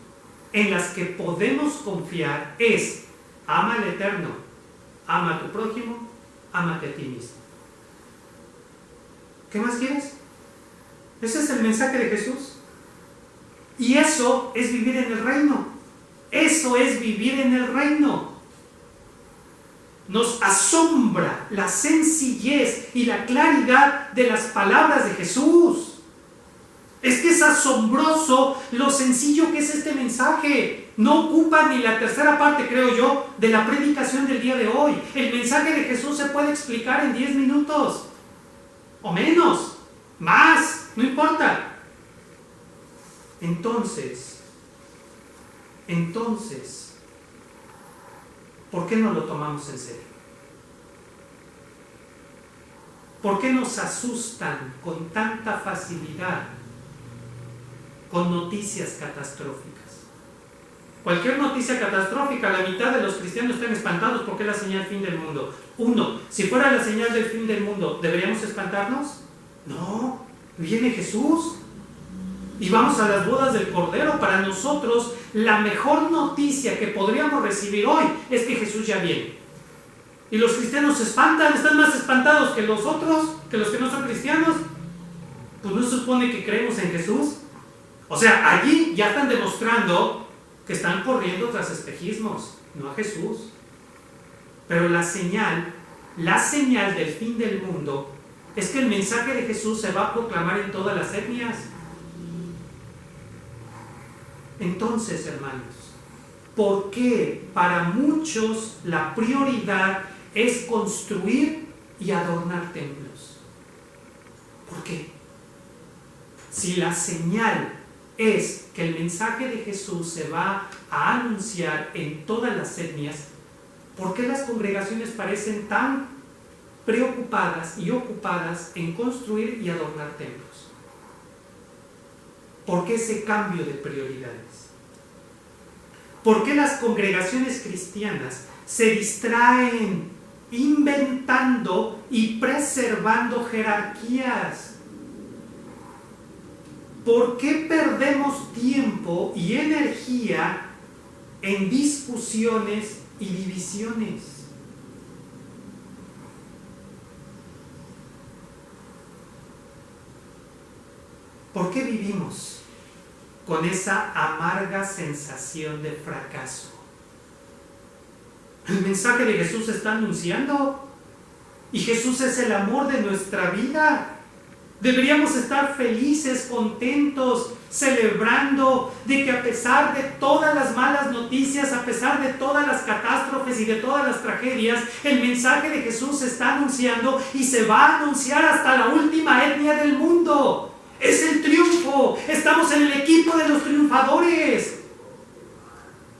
en las que podemos confiar es: ama al Eterno, ama a tu prójimo, ámate a ti mismo. ¿Qué más quieres? Ese es el mensaje de Jesús. Y eso es vivir en el reino. Eso es vivir en el reino. Nos asombra la sencillez y la claridad de las palabras de Jesús. Es que es asombroso lo sencillo que es este mensaje. No ocupa ni la tercera parte, creo yo, de la predicación del día de hoy. El mensaje de Jesús se puede explicar en 10 minutos. O menos. Más. No importa. Entonces, ¿por qué no lo tomamos en serio? ¿Por qué nos asustan con tanta facilidad con noticias catastróficas? Cualquier noticia catastrófica, la mitad de los cristianos están espantados porque es la señal del fin del mundo. 1. Si fuera la señal del fin del mundo, ¿deberíamos espantarnos? No. Viene Jesús y vamos a las bodas del Cordero. Para nosotros, la mejor noticia que podríamos recibir hoy es que Jesús ya viene. Y los cristianos se espantan, están más espantados que los otros, que los que no son cristianos. Pues no se supone que creemos en Jesús. O sea, allí ya están demostrando que están corriendo tras espejismos, no a Jesús. Pero la señal del fin del mundo es que el mensaje de Jesús se va a proclamar en todas las etnias. Entonces, hermanos, ¿por qué para muchos la prioridad es construir y adornar templos? ¿Por qué? Si la señal es que el mensaje de Jesús se va a anunciar en todas las etnias, ¿por qué las congregaciones parecen tan preocupadas y ocupadas en construir y adornar templos? ¿Por qué ese cambio de prioridades? ¿Por qué las congregaciones cristianas se distraen inventando y preservando jerarquías? ¿Por qué perdemos tiempo y energía en discusiones y divisiones? ¿Por qué vivimos con esa amarga sensación de fracaso? El mensaje de Jesús se está anunciando y Jesús es el amor de nuestra vida. Deberíamos estar felices, contentos, celebrando de que a pesar de todas las malas noticias, a pesar de todas las catástrofes y de todas las tragedias, el mensaje de Jesús se está anunciando y se va a anunciar hasta la última etnia del mundo. Es el triunfo. Estamos en el equipo de los triunfadores.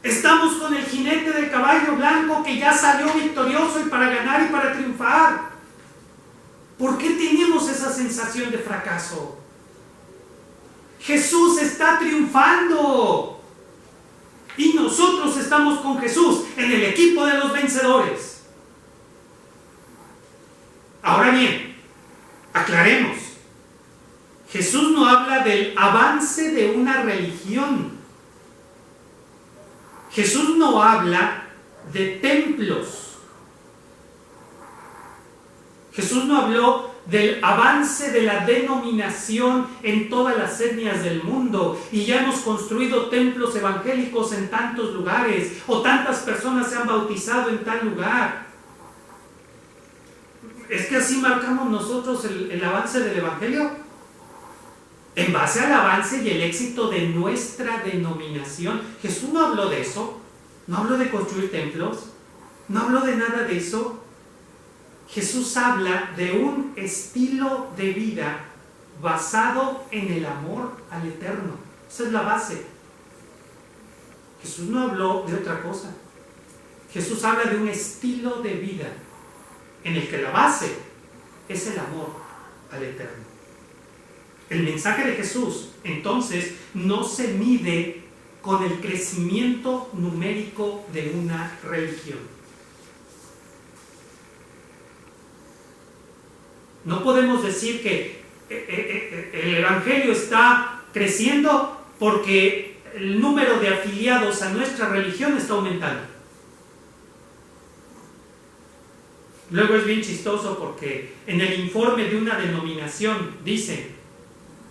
Estamos con el jinete del caballo blanco que ya salió victorioso y para ganar y para triunfar. ¿Por qué tenemos esa sensación de fracaso? Jesús está triunfando y nosotros estamos con Jesús en el equipo de los vencedores. Ahora bien, del avance de una religión. Jesús no habla de templos. Jesús no habló del avance de la denominación en todas las etnias del mundo y ya hemos construido templos evangélicos en tantos lugares o tantas personas se han bautizado en tal lugar. Es que así marcamos nosotros el avance del evangelio en base al avance y el éxito de nuestra denominación. Jesús no habló de eso, no habló de construir templos, no habló de nada de eso. Jesús habla de un estilo de vida basado en el amor al Eterno. Esa es la base. Jesús no habló de otra cosa. Jesús habla de un estilo de vida en el que la base es el amor al Eterno. El mensaje de Jesús, entonces, no se mide con el crecimiento numérico de una religión. No podemos decir que el Evangelio está creciendo porque el número de afiliados a nuestra religión está aumentando. Luego es bien chistoso porque en el informe de una denominación dicen,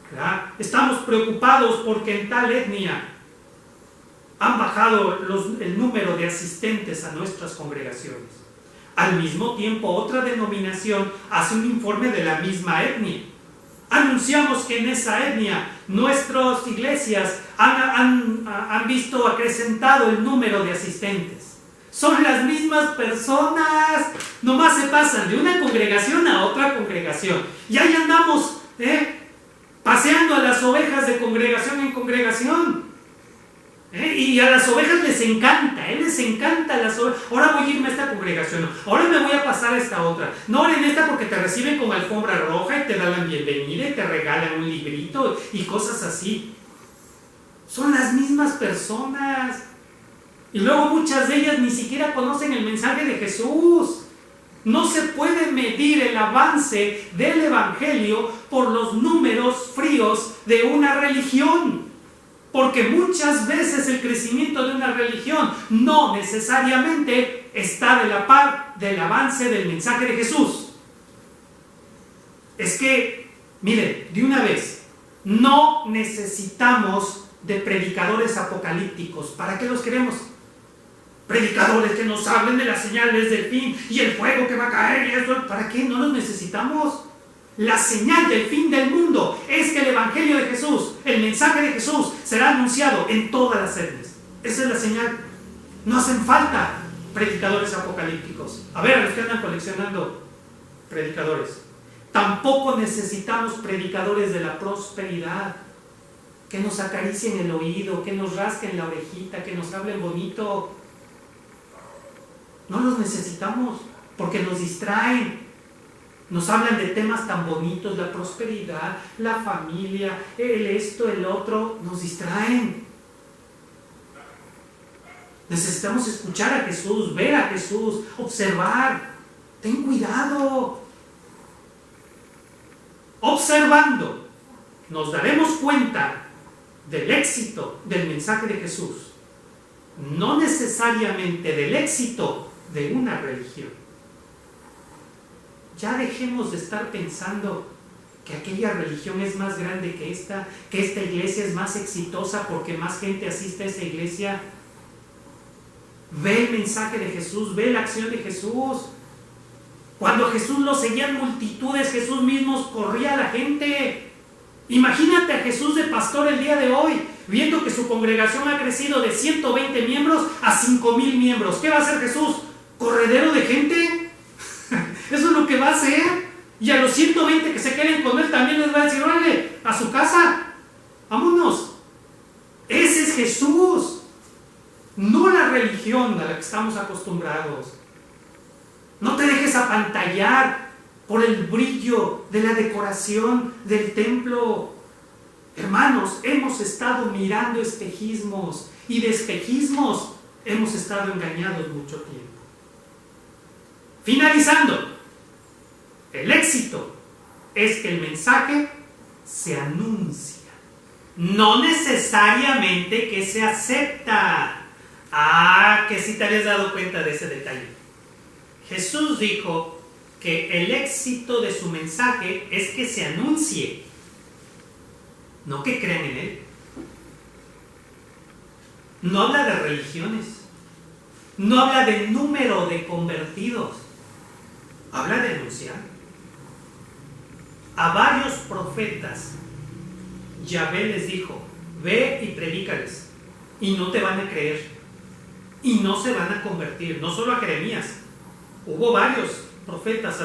¿verdad?, estamos preocupados porque en tal etnia han bajado el número de asistentes a nuestras congregaciones. Al mismo tiempo, otra denominación hace un informe de la misma etnia. Anunciamos que en esa etnia nuestras iglesias han visto acrecentado el número de asistentes. Son las mismas personas, nomás se pasan de una congregación a otra congregación. Y ahí andamos, paseando a las ovejas de congregación en congregación. Y a las ovejas les encanta las ovejas. Ahora voy a irme a esta congregación, ahora me voy a pasar a esta otra. No en esta porque te reciben con alfombra roja y te dan la bienvenida y te regalan un librito y cosas así. Son las mismas personas. Y luego muchas de ellas ni siquiera conocen el mensaje de Jesús. No se puede medir el avance del Evangelio por los números fríos de una religión. Porque muchas veces el crecimiento de una religión no necesariamente está de la par del avance del mensaje de Jesús. Es que, miren, de una vez, no necesitamos de predicadores apocalípticos. ¿Para qué los queremos? Predicadores que nos hablen de las señales del fin y el fuego que va a caer y eso. ¿Para qué? No los necesitamos. La señal del fin del mundo es que el Evangelio de Jesús, el mensaje de Jesús, será anunciado en todas las etnias. Esa es la señal. No hacen falta predicadores apocalípticos. A ver, a los que andan coleccionando predicadores. Tampoco necesitamos predicadores de la prosperidad, que nos acaricien el oído, que nos rasquen la orejita, que nos hablen bonito. No los necesitamos porque nos distraen. Nos hablan de temas tan bonitos, la prosperidad, la familia, el esto, el otro, nos distraen. Necesitamos escuchar a Jesús, ver a Jesús, observar. Ten cuidado. Observando, nos daremos cuenta del éxito del mensaje de Jesús, no necesariamente del éxito de una religión. Ya dejemos de estar pensando que aquella religión es más grande que esta iglesia es más exitosa porque más gente asiste a esa iglesia. Ve el mensaje de Jesús, ve la acción de Jesús. Cuando Jesús lo seguían multitudes, Jesús mismo corría a la gente. Imagínate a Jesús de pastor el día de hoy, viendo que su congregación ha crecido de 120 miembros a 5,000 miembros. ¿Qué va a hacer Jesús? ¿Corredero de gente? Eso es lo que va a hacer. Y a los 120 que se queden con él también les va a decir, órale, a su casa, vámonos. Ese es Jesús, no la religión a la que estamos acostumbrados. No te dejes apantallar por el brillo de la decoración del templo. Hermanos, hemos estado mirando espejismos y de espejismos hemos estado engañados mucho tiempo. Finalizando, el éxito es que el mensaje se anuncia. no necesariamente que se acepta. Que sí te habías dado cuenta de ese detalle. Jesús dijo que el éxito de su mensaje es que se anuncie, no que crean en él. No habla de religiones, no habla de número de convertidos, habla de anunciar. A varios profetas Yahvé les dijo: ve y predícales, y no te van a creer, y no se van a convertir. No solo a Jeremías, hubo varios profetas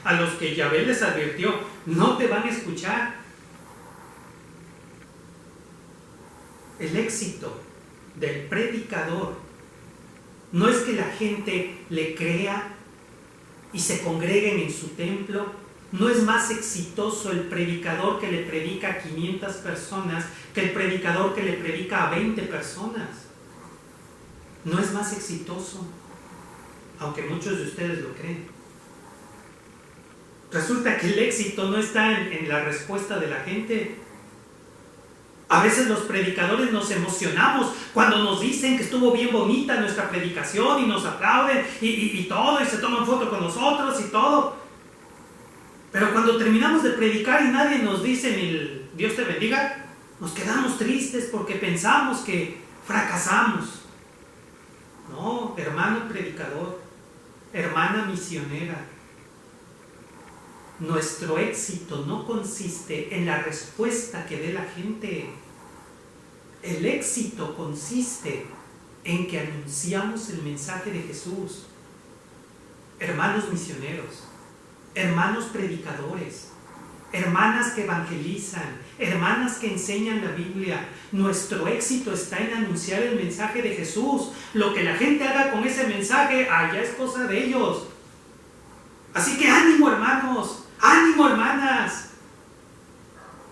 a los que Yahvé les advirtió: no te van a escuchar. El éxito del predicador no es que la gente le crea y se congreguen en su templo. No es más exitoso el predicador que le predica a 500 personas que el predicador que le predica a 20 personas. No es más exitoso, aunque muchos de ustedes lo creen. Resulta que el éxito no está en la respuesta de la gente. A veces los predicadores nos emocionamos cuando nos dicen que estuvo bien bonita nuestra predicación y nos aplauden y todo, y se toman foto con nosotros y todo. Pero cuando terminamos de predicar y nadie nos dice ni Dios te bendiga, nos quedamos tristes porque pensamos que fracasamos. No, hermano predicador, hermana misionera, nuestro éxito no consiste en la respuesta que dé la gente. El éxito consiste en que anunciamos el mensaje de Jesús. Hermanos misioneros, hermanos predicadores, hermanas que evangelizan, hermanas que enseñan la Biblia, nuestro éxito está en anunciar el mensaje de Jesús. Lo que la gente haga con ese mensaje, ya es cosa de ellos. Así que ánimo, hermanos, ánimo, hermanas.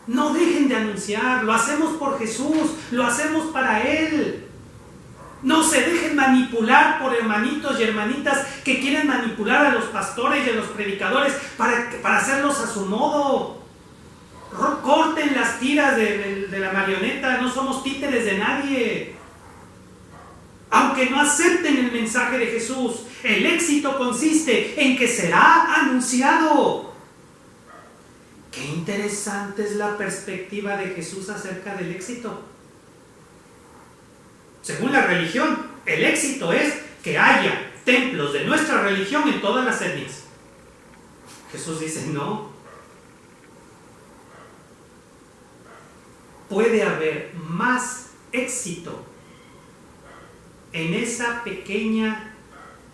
No dejen de anunciar, lo hacemos por Jesús, lo hacemos para Él. No se dejen manipular por hermanitos y hermanitas que quieren manipular a los pastores y a los predicadores para hacerlos a su modo. Corten las tiras de la marioneta, no somos títeres de nadie. Aunque no acepten el mensaje de Jesús, el éxito consiste en que será anunciado. Qué interesante es la perspectiva de Jesús acerca del éxito. Según la religión, el éxito es que haya templos de nuestra religión en todas las etnias. Jesús dice: no. Puede haber más éxito en esa pequeña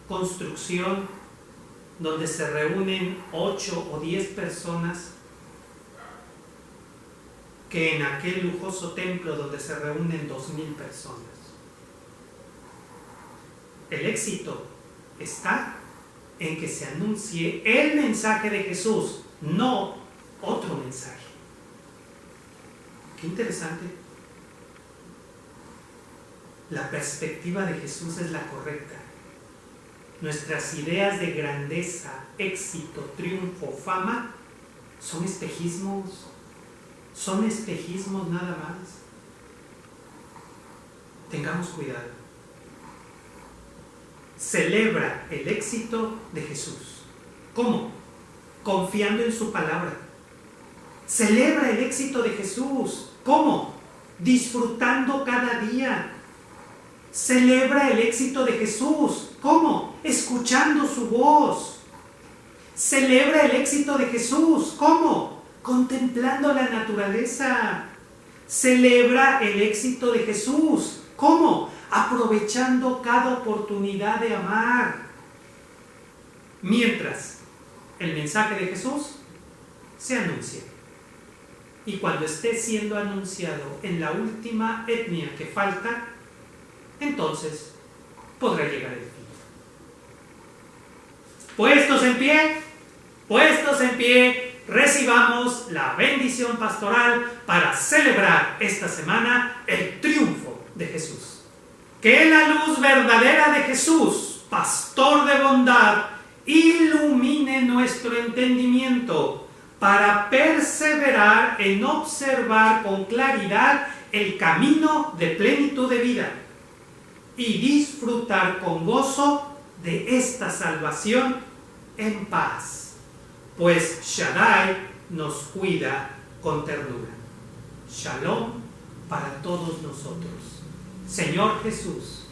construcción donde se reúnen 8 o 10 personas que en aquel lujoso templo donde se reúnen 2,000 personas. El éxito está en que se anuncie el mensaje de Jesús, no otro mensaje. Qué interesante. La perspectiva de Jesús es la correcta. Nuestras ideas de grandeza, éxito, triunfo, fama son espejismos. Son espejismos nada más. Tengamos cuidado. Celebra el éxito de Jesús. ¿Cómo? Confiando en su palabra. Celebra el éxito de Jesús. ¿Cómo? Disfrutando cada día. Celebra el éxito de Jesús. ¿Cómo? Escuchando su voz. Celebra el éxito de Jesús. ¿Cómo? Contemplando la naturaleza. Celebra el éxito de Jesús. ¿Cómo? Aprovechando cada oportunidad de amar. Mientras el mensaje de Jesús se anuncia. Y cuando esté siendo anunciado en la última etnia que falta, entonces podrá llegar el fin. Puestos en pie, recibamos la bendición pastoral para celebrar esta semana el triunfo de Jesús. Que la luz verdadera de Jesús, pastor de bondad, ilumine nuestro entendimiento para perseverar en observar con claridad el camino de plenitud de vida y disfrutar con gozo de esta salvación en paz, pues Shaddai nos cuida con ternura. Shalom para todos nosotros. Señor Jesús,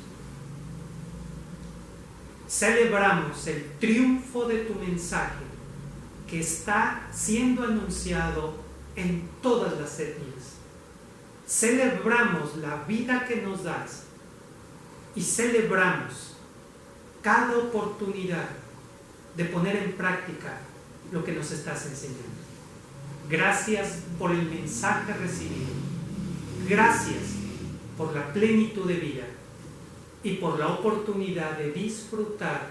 celebramos el triunfo de tu mensaje que está siendo anunciado en todas las etnias. Celebramos la vida que nos das y celebramos cada oportunidad de poner en práctica lo que nos estás enseñando. Gracias por el mensaje recibido. Gracias por la plenitud de vida y por la oportunidad de disfrutar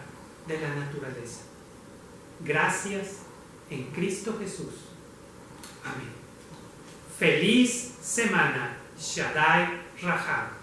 de la naturaleza. Gracias en Cristo Jesús. Amén. Feliz semana. Shaddai Rahab.